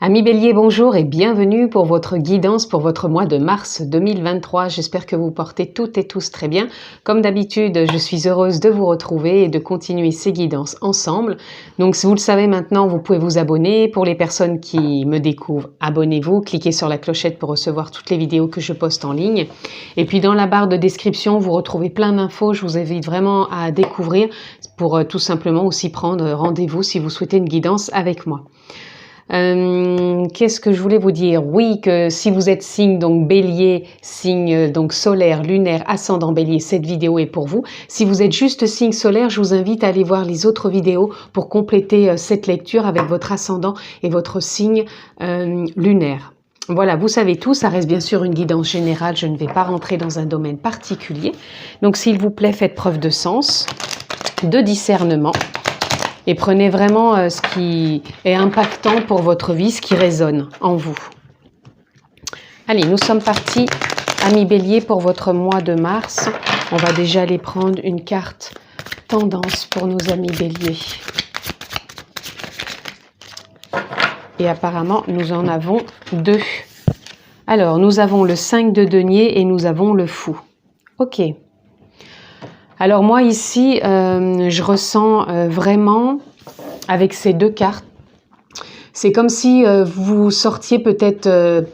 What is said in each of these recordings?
Amis Bélier, bonjour et bienvenue pour votre guidance pour votre mois de mars 2023. J'espère que vous portez toutes et tous très bien. Comme d'habitude, je suis heureuse de vous retrouver et de continuer ces guidances ensemble. Donc, si vous le savez maintenant, vous pouvez vous abonner. Pour les personnes qui me découvrent, abonnez-vous. Cliquez sur la clochette pour recevoir toutes les vidéos que je poste en ligne. Et puis, dans la barre de description, vous retrouvez plein d'infos. Je vous invite vraiment à découvrir pour tout simplement aussi prendre rendez-vous si vous souhaitez une guidance avec moi. Qu'est-ce que je voulais vous dire? Oui, que si vous êtes signe donc Bélier, signe donc solaire, lunaire, ascendant Bélier, cette vidéo est pour vous. Si vous êtes juste signe solaire, je vous invite à aller voir les autres vidéos pour compléter cette lecture avec votre ascendant et votre signe lunaire. Voilà, vous savez tout, ça reste bien sûr une guidance générale, je ne vais pas rentrer dans un domaine particulier. Donc s'il vous plaît, faites preuve de sens, de discernement. Et prenez vraiment ce qui est impactant pour votre vie, ce qui résonne en vous. Allez, nous sommes partis, amis Bélier, pour votre mois de mars. On va déjà aller prendre une carte tendance pour nos amis Bélier. Et apparemment, nous en avons deux. Alors, nous avons le 5 de denier et nous avons le fou. Ok. Alors moi ici, je ressens vraiment, avec ces deux cartes, c'est comme si vous sortiez peut-être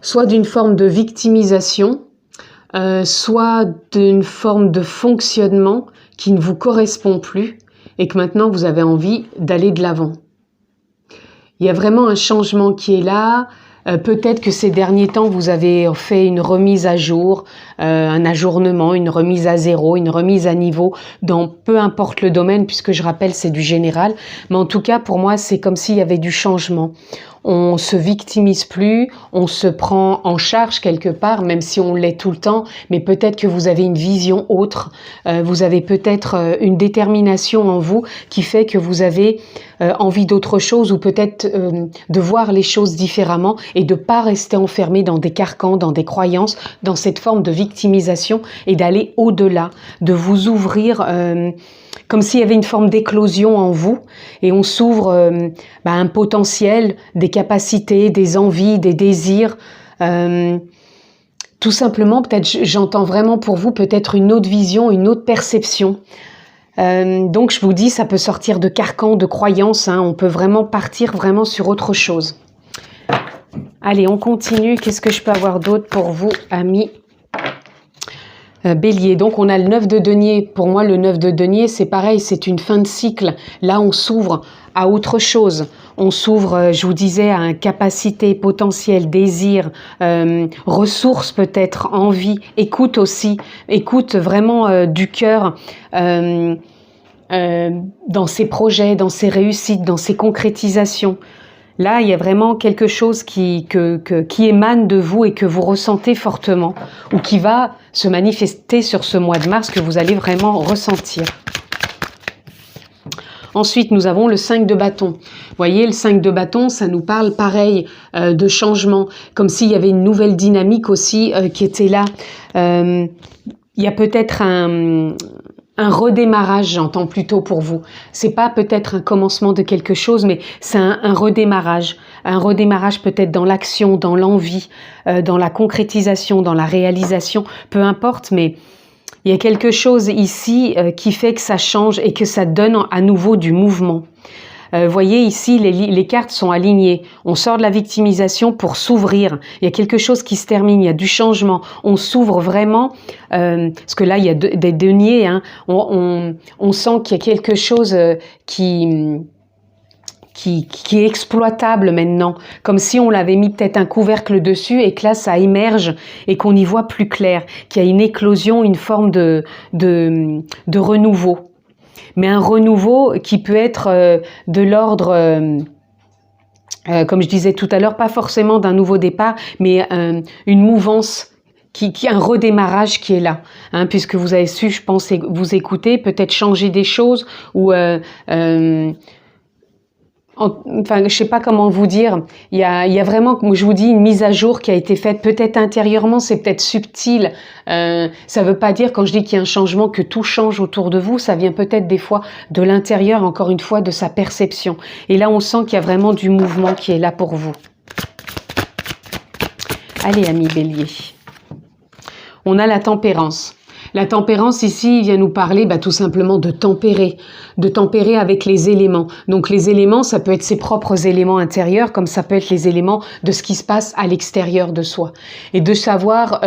soit d'une forme de victimisation, soit d'une forme de fonctionnement qui ne vous correspond plus et que maintenant vous avez envie d'aller de l'avant. Il y a vraiment un changement qui est là. Peut-être que ces derniers temps, vous avez fait une remise à jour, un ajournement, une remise à zéro, une remise à niveau, dans peu importe le domaine, puisque je rappelle, c'est du général. Mais en tout cas, pour moi, c'est comme s'il y avait du changement. On se victimise plus, on se prend en charge quelque part, même si on l'est tout le temps, mais peut-être que vous avez une vision autre, vous avez peut-être une détermination en vous qui fait que vous avez envie d'autre chose ou peut-être de voir les choses différemment et de pas rester enfermé dans des carcans, dans des croyances, dans cette forme de victimisation et d'aller au-delà, de vous ouvrir comme s'il y avait une forme d'éclosion en vous et on s'ouvre à un potentiel, des capacités, des envies, des désirs. Tout simplement, peut-être j'entends vraiment pour vous peut-être une autre vision, une autre perception. Donc je vous dis, ça peut sortir de carcans, de croyances, hein, on peut vraiment partir vraiment sur autre chose. Allez, on continue. Qu'est-ce que je peux avoir d'autre pour vous, amis Bélier? Donc on a le 9 de denier. Pour moi, le 9 de denier, c'est pareil, c'est une fin de cycle. Là, on s'ouvre à autre chose. On s'ouvre, je vous disais, à une capacité, potentiel, désir, ressources peut-être, envie, écoute aussi. Écoute vraiment du cœur dans ses projets, dans ses réussites, dans ses concrétisations. Là, il y a vraiment quelque chose qui émane de vous et que vous ressentez fortement ou qui va se manifester sur ce mois de mars que vous allez vraiment ressentir. Ensuite, nous avons le 5 de bâton. Vous voyez, le 5 de bâton, ça nous parle pareil de changement, comme s'il y avait une nouvelle dynamique aussi qui était là. Il y a peut-être un redémarrage, j'entends plutôt pour vous. C'est pas peut-être un commencement de quelque chose, mais c'est un redémarrage. Un redémarrage peut-être dans l'action, dans l'envie, dans la concrétisation, dans la réalisation, peu importe, mais il y a quelque chose ici qui fait que ça change et que ça donne à nouveau du mouvement. Voyez ici, les cartes sont alignées. On sort de la victimisation pour s'ouvrir. Il y a quelque chose qui se termine, il y a du changement. On s'ouvre vraiment, parce que là, il y a des deniers. Hein. On sent qu'il y a quelque chose qui est exploitable maintenant, comme si on l'avait mis peut-être un couvercle dessus et que là ça émerge et qu'on y voit plus clair, qu'il y a une éclosion, une forme de renouveau. Mais un renouveau qui peut être de l'ordre, comme je disais tout à l'heure, pas forcément d'un nouveau départ, mais une mouvance, un redémarrage qui est là, hein, puisque vous avez su, je pense, vous écouter, peut-être changer des choses ou enfin, je sais pas comment vous dire, il y a vraiment, comme je vous dis, une mise à jour qui a été faite, peut-être intérieurement, c'est peut-être subtil, ça veut pas dire, quand je dis qu'il y a un changement, que tout change autour de vous, ça vient peut-être des fois de l'intérieur, encore une fois, de sa perception. Et là, on sent qu'il y a vraiment du mouvement qui est là pour vous. Allez, amis Bélier. On a la tempérance. La tempérance ici vient nous parler tout simplement de tempérer avec les éléments. Donc les éléments, ça peut être ses propres éléments intérieurs, comme ça peut être les éléments de ce qui se passe à l'extérieur de soi. Et de savoir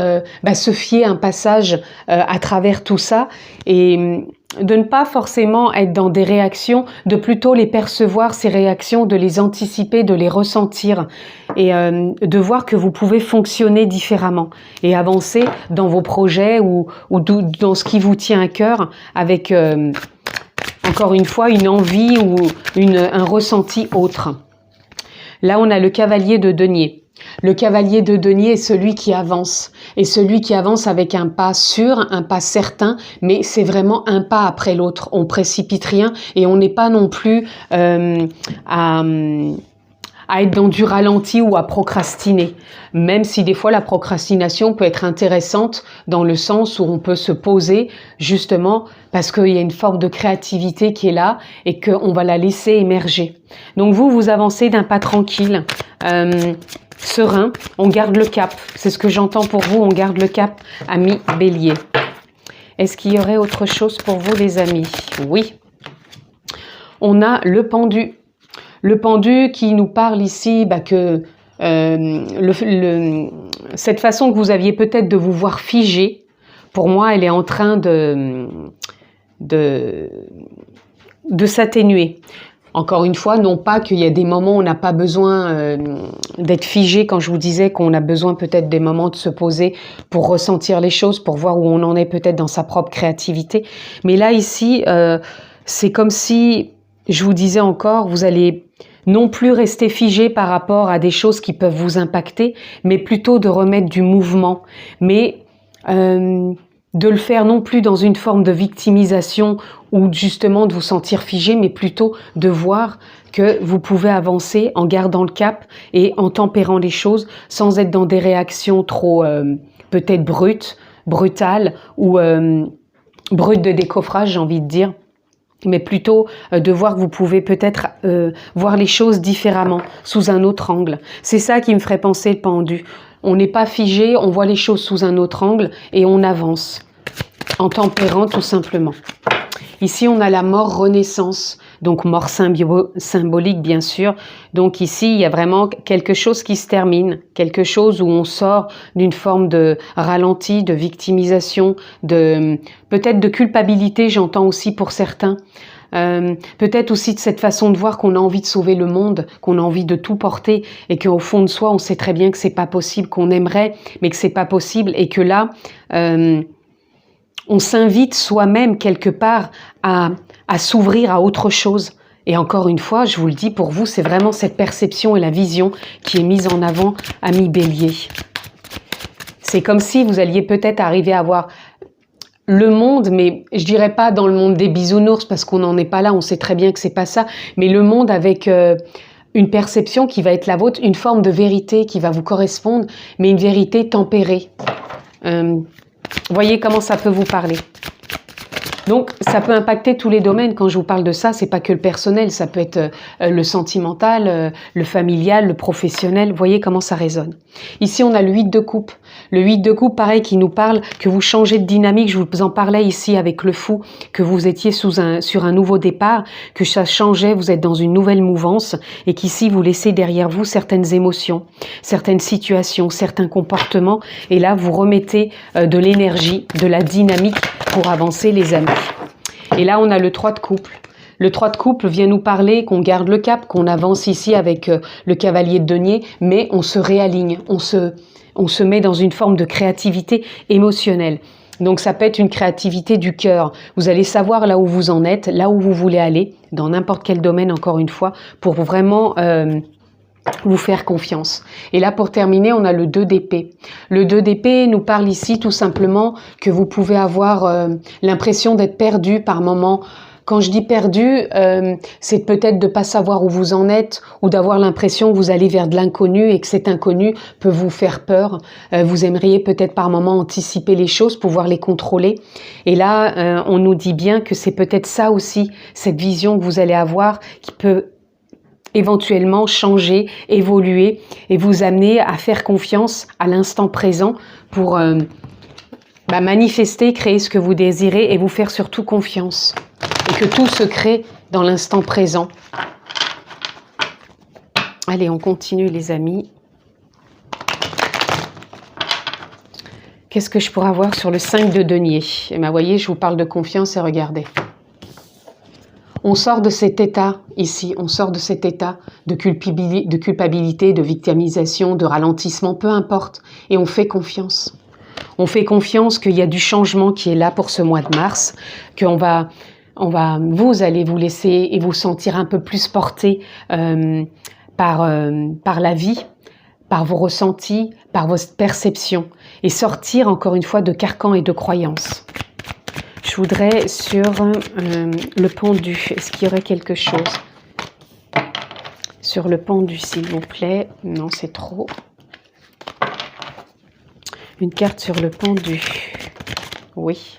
se fier un passage à travers tout ça et de ne pas forcément être dans des réactions, de plutôt les percevoir, ces réactions, de les anticiper, de les ressentir et de voir que vous pouvez fonctionner différemment et avancer dans vos projets ou dans ce qui vous tient à cœur avec, encore une fois, une envie ou un ressenti autre. Là, on a le cavalier de denier. Le cavalier de denier est celui qui avance, et celui qui avance avec un pas sûr, un pas certain, mais c'est vraiment un pas après l'autre. On précipite rien et on n'est pas non plus à être dans du ralenti ou à procrastiner. Même si des fois la procrastination peut être intéressante dans le sens où on peut se poser justement parce qu'il y a une forme de créativité qui est là et qu'on va la laisser émerger. Donc vous avancez d'un pas tranquille, serein, on garde le cap. C'est ce que j'entends pour vous, on garde le cap, amis Bélier. Est-ce qu'il y aurait autre chose pour vous les amis? Oui. On a le pendu. Le pendu qui nous parle ici que cette façon que vous aviez peut-être de vous voir figé, pour moi, elle est en train de s'atténuer. Encore une fois, non pas qu'il y a des moments où on n'a pas besoin d'être figé, quand je vous disais qu'on a besoin peut-être des moments de se poser pour ressentir les choses, pour voir où on en est peut-être dans sa propre créativité. Mais là, ici, c'est comme si, je vous disais encore, vous allez non plus rester figé par rapport à des choses qui peuvent vous impacter, mais plutôt de remettre du mouvement. Mais de le faire non plus dans une forme de victimisation ou justement de vous sentir figé, mais plutôt de voir que vous pouvez avancer en gardant le cap et en tempérant les choses sans être dans des réactions trop peut-être brutales ou brutes de décoffrage, j'ai envie de dire. Mais plutôt de voir que vous pouvez peut-être voir les choses différemment, sous un autre angle. C'est ça qui me ferait penser le pendu. On n'est pas figé, on voit les choses sous un autre angle et on avance, en tempérant tout simplement. Ici, on a la mort renaissance, donc mort symbolique bien sûr. Donc ici, il y a vraiment quelque chose qui se termine, quelque chose où on sort d'une forme de ralenti, de victimisation, peut-être de culpabilité, j'entends aussi pour certains. Peut-être aussi de cette façon de voir qu'on a envie de sauver le monde, qu'on a envie de tout porter et qu'au fond de soi, on sait très bien que c'est pas possible, qu'on aimerait, mais que c'est pas possible et que là, on s'invite soi-même quelque part à s'ouvrir à autre chose. Et encore une fois, je vous le dis, pour vous, c'est vraiment cette perception et la vision qui est mise en avant, amis Bélier. C'est comme si vous alliez peut-être arriver à voir le monde, mais je dirais pas dans le monde des bisounours parce qu'on n'en est pas là, on sait très bien que c'est pas ça, mais le monde avec une perception qui va être la vôtre, une forme de vérité qui va vous correspondre, mais une vérité tempérée. Voyez comment ça peut vous parler. Donc, ça peut impacter tous les domaines. Quand je vous parle de ça, c'est pas que le personnel, ça peut être le sentimental, le familial, le professionnel. Voyez comment ça résonne. Ici, on a le 8 de coupe. Le 8 de coupe, pareil, qui nous parle que vous changez de dynamique. Je vous en parlais ici avec le fou, que vous étiez sur un nouveau départ, que ça changeait, vous êtes dans une nouvelle mouvance et qu'ici, vous laissez derrière vous certaines émotions, certaines situations, certains comportements. Et là, vous remettez de l'énergie, de la dynamique pour avancer, les amis. Et là, on a le 3 de couple. Le 3 de couple vient nous parler qu'on garde le cap, qu'on avance ici avec le cavalier de denier, mais on se réaligne, on se met dans une forme de créativité émotionnelle. Donc ça peut être une créativité du cœur. Vous allez savoir là où vous en êtes, là où vous voulez aller, dans n'importe quel domaine, encore une fois, pour vraiment vous faire confiance. Et là, pour terminer, on a le 2 d'épée. Le 2 d'épée nous parle ici tout simplement que vous pouvez avoir l'impression d'être perdu par moments. Quand je dis perdu, c'est peut-être de ne pas savoir où vous en êtes ou d'avoir l'impression que vous allez vers de l'inconnu et que cet inconnu peut vous faire peur. Vous aimeriez peut-être par moments anticiper les choses, pouvoir les contrôler. Et là, on nous dit bien que c'est peut-être ça aussi, cette vision que vous allez avoir qui peut éventuellement changer, évoluer et vous amener à faire confiance à l'instant présent pour manifester, créer ce que vous désirez et vous faire surtout confiance. Et que tout se crée dans l'instant présent. Allez, on continue les amis. Qu'est-ce que je pourrais avoir sur le 5 de denier? Et vous voyez, je vous parle de confiance et regardez. On sort de cet état ici, on sort de cet état de culpabilité, de victimisation, de ralentissement, peu importe. Et on fait confiance. On fait confiance qu'il y a du changement qui est là pour ce mois de mars, vous allez vous laisser et vous sentir un peu plus porté par la vie, par vos ressentis, par vos perceptions et sortir encore une fois de carcans et de croyances. Je voudrais sur le pendu, est-ce qu'il y aurait quelque chose sur le pendu s'il vous plaît? Non, c'est trop. Une carte sur le pendu. Oui.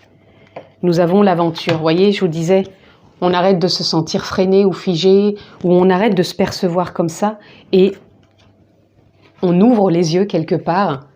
Nous avons l'aventure. Vous voyez, je vous disais, on arrête de se sentir freiné ou figé, ou on arrête de se percevoir comme ça, et on ouvre les yeux quelque part,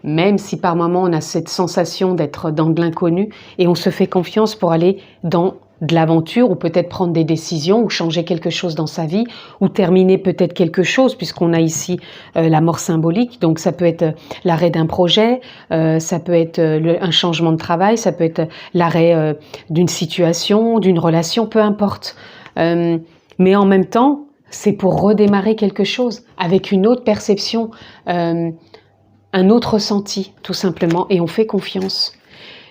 même si par moments on a cette sensation d'être dans de l'inconnu, et on se fait confiance pour aller dans de l'aventure, ou peut-être prendre des décisions, ou changer quelque chose dans sa vie, ou terminer peut-être quelque chose, puisqu'on a ici la mort symbolique, donc ça peut être l'arrêt d'un projet, ça peut être un changement de travail, ça peut être l'arrêt d'une situation, d'une relation, peu importe. Mais en même temps, c'est pour redémarrer quelque chose, avec une autre perception, un autre ressenti, tout simplement, et on fait confiance.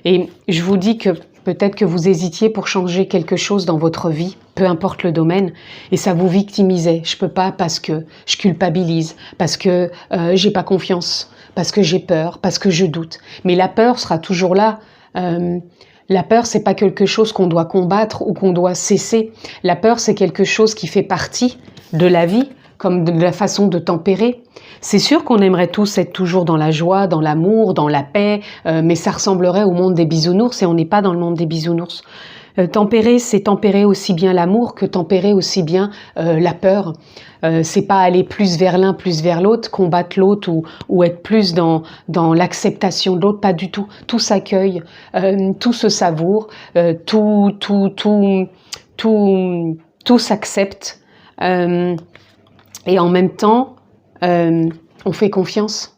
Et je vous dis que peut-être que vous hésitiez pour changer quelque chose dans votre vie, peu importe le domaine, et ça vous victimisait. Je peux pas parce que je culpabilise, parce que j'ai pas confiance, parce que j'ai peur, parce que je doute. Mais la peur sera toujours là. La peur, c'est pas quelque chose qu'on doit combattre ou qu'on doit cesser. La peur, c'est quelque chose qui fait partie de la vie, comme de la façon de tempérer. C'est sûr qu'on aimerait tous être toujours dans la joie, dans l'amour, dans la paix, mais ça ressemblerait au monde des bisounours et on n'est pas dans le monde des bisounours. Tempérer, c'est tempérer aussi bien l'amour que tempérer aussi bien la peur. C'est pas aller plus vers l'un, plus vers l'autre, combattre l'autre ou être plus dans l'acceptation de l'autre, pas du tout. Tout s'accueille, tout se savoure, tout s'accepte. Et en même temps, on fait confiance.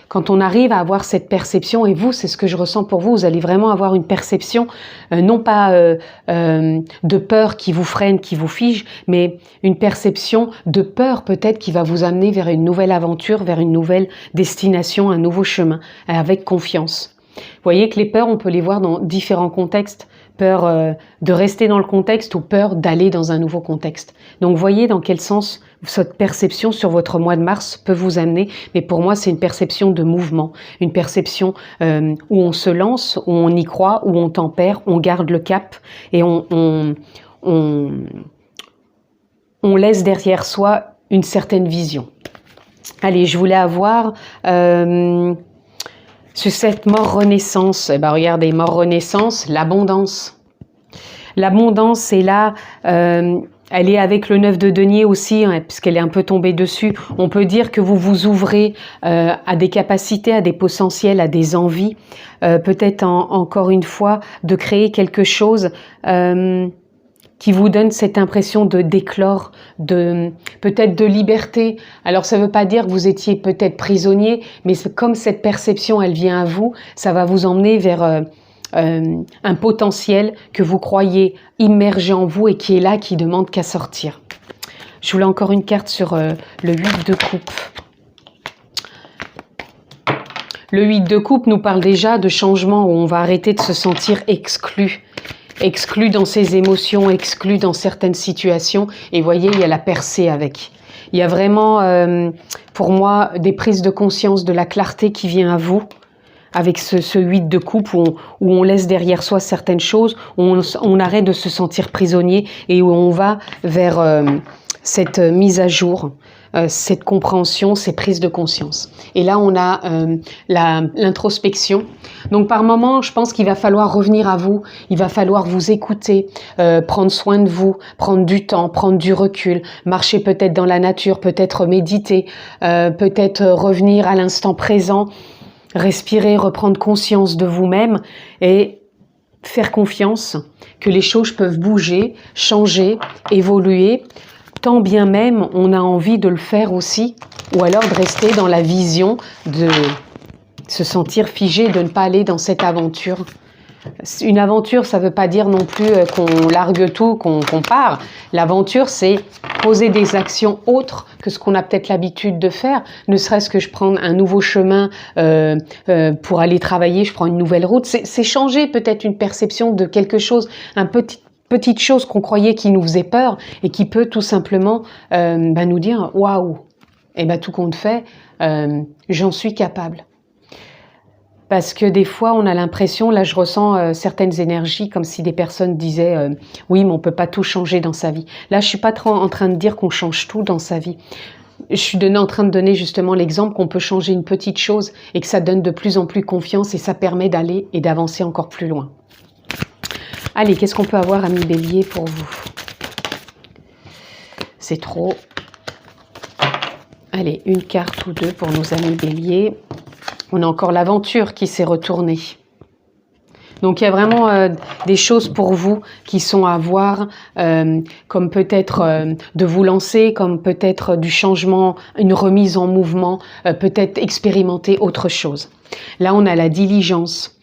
Quand on arrive à avoir cette perception, et vous, c'est ce que je ressens pour vous, vous allez vraiment avoir une perception, non pas de peur qui vous freine, qui vous fige, mais une perception de peur peut-être qui va vous amener vers une nouvelle aventure, vers une nouvelle destination, un nouveau chemin, avec confiance. Vous voyez que les peurs, on peut les voir dans différents contextes. Peur de rester dans le contexte ou peur d'aller dans un nouveau contexte. Donc voyez dans quel sens cette perception sur votre mois de mars peut vous amener, mais pour moi c'est une perception de mouvement, une perception où on se lance, où on y croit, où on tempère, on garde le cap et on laisse derrière soi une certaine vision. Allez, je voulais avoir... sur cette mort-renaissance, regardez, mort-renaissance, l'abondance. L'abondance est là, elle est avec le 9 de denier aussi, hein, puisqu'elle est un peu tombée dessus. On peut dire que vous vous ouvrez à des capacités, à des potentiels, à des envies, peut-être encore une fois, de créer quelque chose qui vous donne cette impression de d'éclore, peut-être de liberté. Alors ça ne veut pas dire que vous étiez peut-être prisonnier, mais comme cette perception, elle vient à vous, ça va vous emmener vers un potentiel que vous croyez immergé en vous et qui est là, qui demande qu'à sortir. Je voulais encore une carte sur le 8 de coupe. Le 8 de coupe nous parle déjà de changement où on va arrêter de se sentir exclu dans ses émotions, exclu dans certaines situations. Et voyez, il y a la percée avec. Il y a vraiment, pour moi, des prises de conscience, de la clarté qui vient à vous, avec ce 8 de coupe où on laisse derrière soi certaines choses, où on arrête de se sentir prisonnier et où on va vers cette mise à jour, cette compréhension, ces prises de conscience. Et là, on a l'introspection. Donc, par moment, je pense qu'il va falloir revenir à vous, il va falloir vous écouter, prendre soin de vous, prendre du temps, prendre du recul, marcher peut-être dans la nature, peut-être méditer, peut-être revenir à l'instant présent, respirer, reprendre conscience de vous-même et faire confiance que les choses peuvent bouger, changer, évoluer, tant bien même on a envie de le faire aussi, ou alors de rester dans la vision, de se sentir figé, de ne pas aller dans cette aventure. Une aventure, ça ne veut pas dire non plus qu'on largue tout, qu'on part. L'aventure, c'est poser des actions autres que ce qu'on a peut-être l'habitude de faire. Ne serait-ce que je prends un nouveau chemin pour aller travailler, je prends une nouvelle route. C'est changer peut-être une perception de quelque chose, petite chose qu'on croyait qui nous faisait peur et qui peut tout simplement nous dire « Waouh !» Et tout compte fait, j'en suis capable. Parce que des fois, on a l'impression, là je ressens certaines énergies comme si des personnes disaient oui, mais on ne peut pas tout changer dans sa vie. Là, je ne suis pas trop en train de dire qu'on change tout dans sa vie. Je suis en train de donner justement l'exemple qu'on peut changer une petite chose et que ça donne de plus en plus confiance et ça permet d'aller et d'avancer encore plus loin. Allez, qu'est-ce qu'on peut avoir, ami Bélier, pour vous? C'est trop. Allez, une carte ou deux pour nos amis Bélier. On a encore l'aventure qui s'est retournée. Donc il y a vraiment des choses pour vous qui sont à voir, comme peut-être de vous lancer, comme peut-être du changement, une remise en mouvement, peut-être expérimenter autre chose. Là, on a la diligence.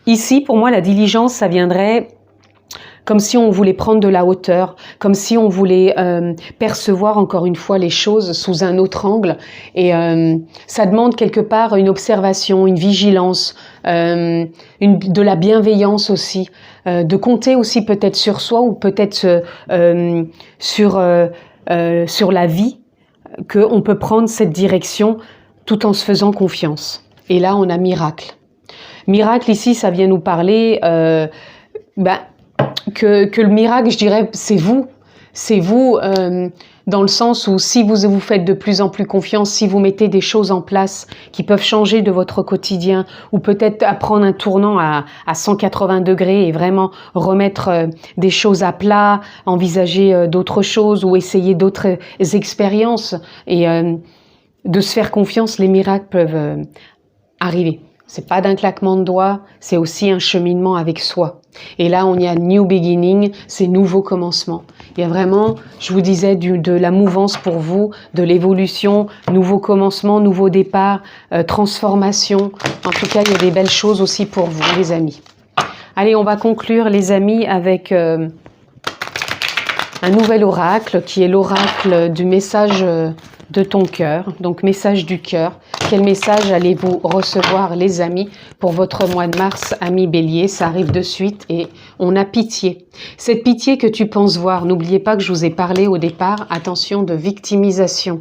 Ici, pour moi, la diligence, ça viendrait comme si on voulait prendre de la hauteur, comme si on voulait percevoir encore une fois les choses sous un autre angle. Et ça demande quelque part une observation, une vigilance, de la bienveillance aussi, de compter aussi peut-être sur soi ou peut-être sur la vie, qu'on peut prendre cette direction tout en se faisant confiance. Et là, on a miracle. Miracle, ici, ça vient nous parler... que le miracle, je dirais, c'est vous. C'est vous dans le sens où si vous faites de plus en plus confiance, si vous mettez des choses en place qui peuvent changer de votre quotidien ou peut-être prendre un tournant à 180 degrés et vraiment remettre des choses à plat, envisager d'autres choses ou essayer d'autres expériences et de se faire confiance, les miracles peuvent arriver. C'est pas d'un claquement de doigts, c'est aussi un cheminement avec soi. Et là, on y a new beginning, c'est nouveau commencement. Il y a vraiment, je vous disais, de la mouvance pour vous, de l'évolution, nouveau commencement, nouveau départ, transformation. En tout cas, il y a des belles choses aussi pour vous, les amis. Allez, on va conclure, les amis, avec un nouvel oracle, qui est l'oracle du message de ton cœur, donc message du cœur. Quel message allez-vous recevoir, les amis, pour votre mois de mars, amis Bélier? Ça arrive de suite et on a pitié. Cette pitié que tu penses voir, n'oubliez pas que je vous ai parlé au départ, attention, de victimisation.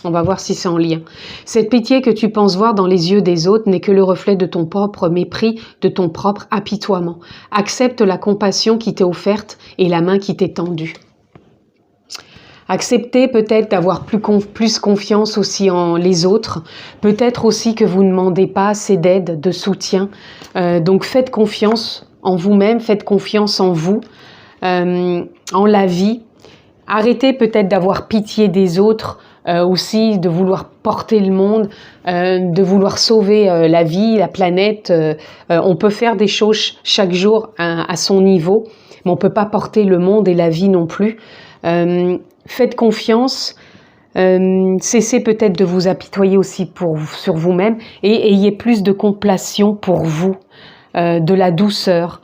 On va voir si c'est en lien. Cette pitié que tu penses voir dans les yeux des autres n'est que le reflet de ton propre mépris, de ton propre apitoiement. Accepte la compassion qui t'est offerte et la main qui t'est tendue. Acceptez peut-être d'avoir plus confiance aussi en les autres. Peut-être aussi que vous ne demandez pas assez d'aide, de soutien. Donc faites confiance en vous-même, faites confiance en vous, en la vie. Arrêtez peut-être d'avoir pitié des autres, aussi de vouloir porter le monde, de vouloir sauver la vie, la planète. On peut faire des choses chaque jour à son niveau, mais on ne peut pas porter le monde et la vie non plus. Faites confiance, cessez peut-être de vous apitoyer aussi sur vous-même et ayez plus de compassion pour vous, de la douceur.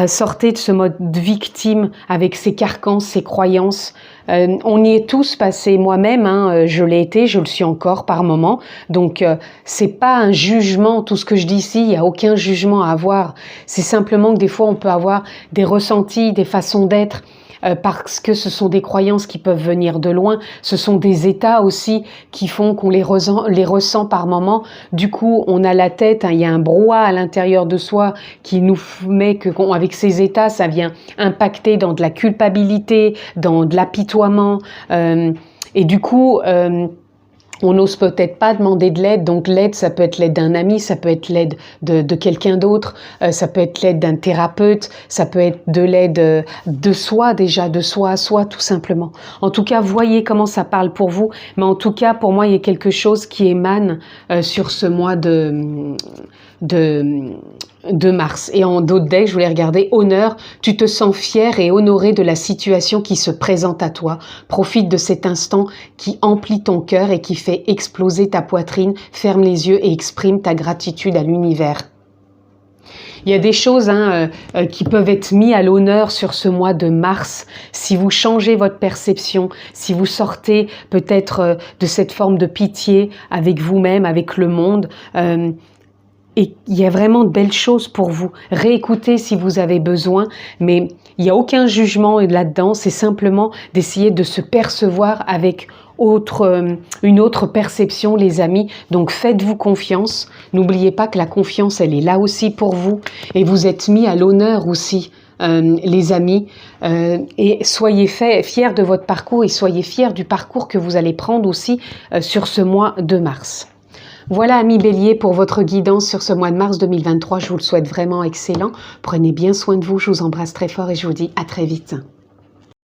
Sortez de ce mode de victime avec ses carcans, ses croyances. On y est tous passés, moi-même, je l'ai été, je le suis encore par moments. Donc, c'est pas un jugement, tout ce que je dis ici, il n'y a aucun jugement à avoir. C'est simplement que des fois, on peut avoir des ressentis, des façons d'être, parce que ce sont des croyances qui peuvent venir de loin, ce sont des états aussi qui font qu'on les ressent par moments. Du coup, on a la tête, il y a un brouhaha à l'intérieur de soi qui nous met avec ces états, ça vient impacter dans de la culpabilité, dans de l'apitoiement. Et du coup, on n'ose peut-être pas demander de l'aide, donc l'aide, ça peut être l'aide d'un ami, ça peut être l'aide de quelqu'un d'autre, ça peut être l'aide d'un thérapeute, ça peut être de l'aide de soi déjà, de soi à soi tout simplement. En tout cas, voyez comment ça parle pour vous, mais en tout cas, pour moi, il y a quelque chose qui émane sur ce mois de mars. Et en d'autres decks, je voulais regarder honneur, tu te sens fier et honoré de la situation qui se présente à toi. Profite de cet instant qui emplit ton cœur et qui fait exploser ta poitrine. Ferme les yeux et exprime ta gratitude à l'univers. Il y a des choses qui peuvent être mises à l'honneur sur ce mois de mars. Si vous changez votre perception, si vous sortez peut-être de cette forme de pitié avec vous-même, avec le monde, et il y a vraiment de belles choses pour vous. Réécoutez si vous avez besoin, mais il n'y a aucun jugement là-dedans. C'est simplement d'essayer de se percevoir avec une autre perception, les amis. Donc faites-vous confiance. N'oubliez pas que la confiance, elle est là aussi pour vous. Et vous êtes mis à l'honneur aussi, les amis. Et soyez fiers de votre parcours et soyez fiers du parcours que vous allez prendre aussi sur ce mois de mars. Voilà, amis Bélier, pour votre guidance sur ce mois de mars 2023. Je vous le souhaite vraiment excellent. Prenez bien soin de vous. Je vous embrasse très fort et je vous dis à très vite.